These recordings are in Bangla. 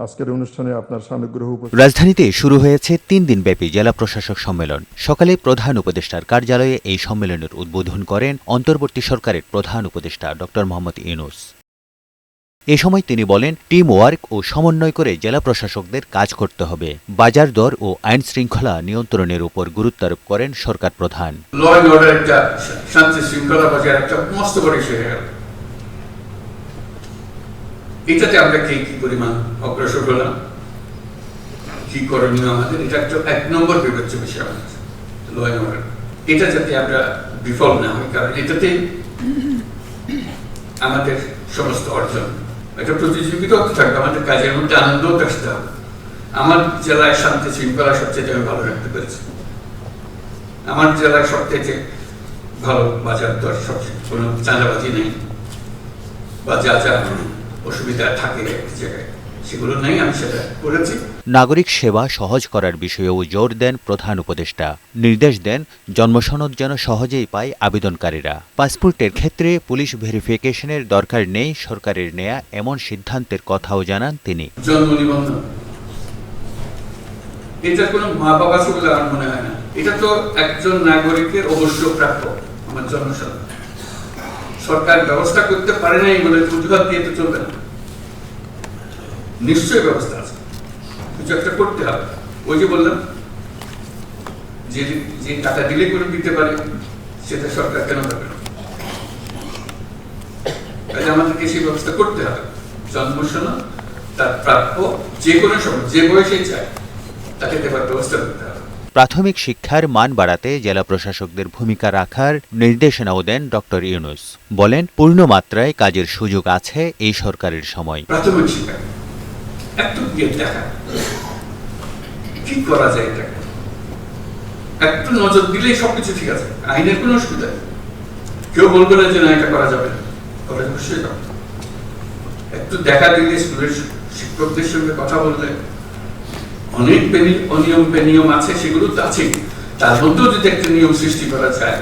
আজকের অনুষ্ঠানে আপনার সানুগ্রহ রাজধানীতে শুরু হয়েছে ৩ দিনব্যাপী জেলা প্রশাসক সম্মেলন। সকালে প্রধান উপদেষ্টার কার্যালয়ে এই সম্মেলনের উদ্বোধন করেন অন্তর্বর্তী সরকারের প্রধান উপদেষ্টা ড. মোহাম্মদ ইউনূস। এ সময় তিনি বলেন, টিম ওয়ার্ক ও সমন্বয় করে জেলা প্রশাসকদের কাজ করতে হবে। বাজার দর ও আইন শৃঙ্খলা নিয়ন্ত্রণের উপর গুরুত্ব আরোপ করেন সরকার প্রধান। ল অ্যান্ড অর্ডার একটা শান্তি শৃঙ্খলা বজায় একটা মস্ত বড় ইস্যু হয়ে গেল। এটাতে আমরা কি পরিমাণ অগ্রসর হলাম, কি করণীয় আমাদের, এটা একটা ১ নম্বর বিবেচ্য বিষয় আমাদের ল অ্যান্ড অর্ডার। এটা যাতে আমরা বিফল না হই, কারণ এটাতে আমাদের সমস্ত অর্জন, একটা প্রতিযোগিতাও থাকবে, আমাদের কাজের মধ্যে আনন্দও আসতে হবে। আমার জেলায় শান্তি শৃঙ্খলা সবচেয়ে আমি ভালো রাখতে পেরেছি। আমার জেলায় সবচেয়ে ভালো বাজার দর, সবচেয়ে কোনো চাঁদাবাজি নেই, বা যা যা অসুবিধা থাকে এক জায়গায় সেগুলো নেই, আমি সেটা করেছি। নাগরিক সেবা সহজ করার বিষয়েও জোর দেন প্রধান উপদেষ্টা। নির্দেশ দেন, জন্মসনদ যেন সহজেই পায় আবেদনকারীরা। পাসপোর্টের ক্ষেত্রে পুলিশ ভেরিফিকেশনের দরকার নেই সরকারের নেয়া এমন সিদ্ধান্তের কথাও জানান তিনি। জন্ম নিবন্ধন, এটা কোনো মা বাবা বলে আমার মনে হয় না। এটা তো একজন নাগরিকের অবশ্য প্রাপ্য। আমার জন্মসনদ সরকার ব্যবস্থা করতে পারে নাই বলে অজুহাত দিয়ে তো চলবে না, নিশ্চয়ই ব্যবস্থা আছে, কিছু একটা করতে হবে। ওই যে বললাম, যে টাকা দিলে করে দিতে পারে সেটা সরকার কেন পাবে না? তাই আমাদেরকে সেই ব্যবস্থা করতে হবে। জন্মসনদ তার প্রাপ্য, যে কোনো সময় যে বয়সে চায় তাকে দেওয়ার ব্যবস্থা করতে হবে। প্রাথমিক শিক্ষার মান বাড়াতে জেলা প্রশাসকদের ভূমিকা রাখার নির্দেশনাও দেন ড. ইউনূস। বলেন, পূর্ণ মাত্রায় কাজের সুযোগ আছে এই সরকারের সময়। প্রাথমিক শিক্ষা একটু গিয়ে দেখা কি করা যায়, এটা একটু নজর দিলেই সবকিছু ঠিক আছে, আইনের কোনো অসুবিধা নেই। কেউ বলবে না যে না এটা করা যাবে না, করা অবশ্যই যাবে। একটু দেখা দিলে, স্কুলের শিক্ষকদের সঙ্গে কথা বললে, অনেক অনিয়ম বেনিয়ম আছে, সেগুলো তো আছেই, তার মধ্যেও যদি একটা নিয়ম সৃষ্টি করা যায়,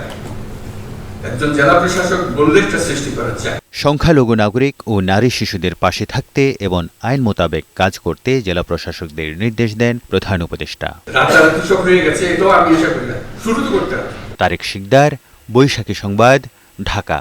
একজন জেলা প্রশাসক বললে একটা সৃষ্টি করা যায়। সংখ্যালঘু নাগরিক ও নারী শিশুদের পাশে থাকতে এবং আইন মোতাবেক কাজ করতে জেলা প্রশাসকদের নির্দেশ দেন প্রধান উপদেষ্টা। রাতারাতি সব হয়ে গেছে, এটাও আমি আশা করি না, শুরু তো করতে হবে। তারেক শিকদার, বৈশাখী সংবাদ, ঢাকা।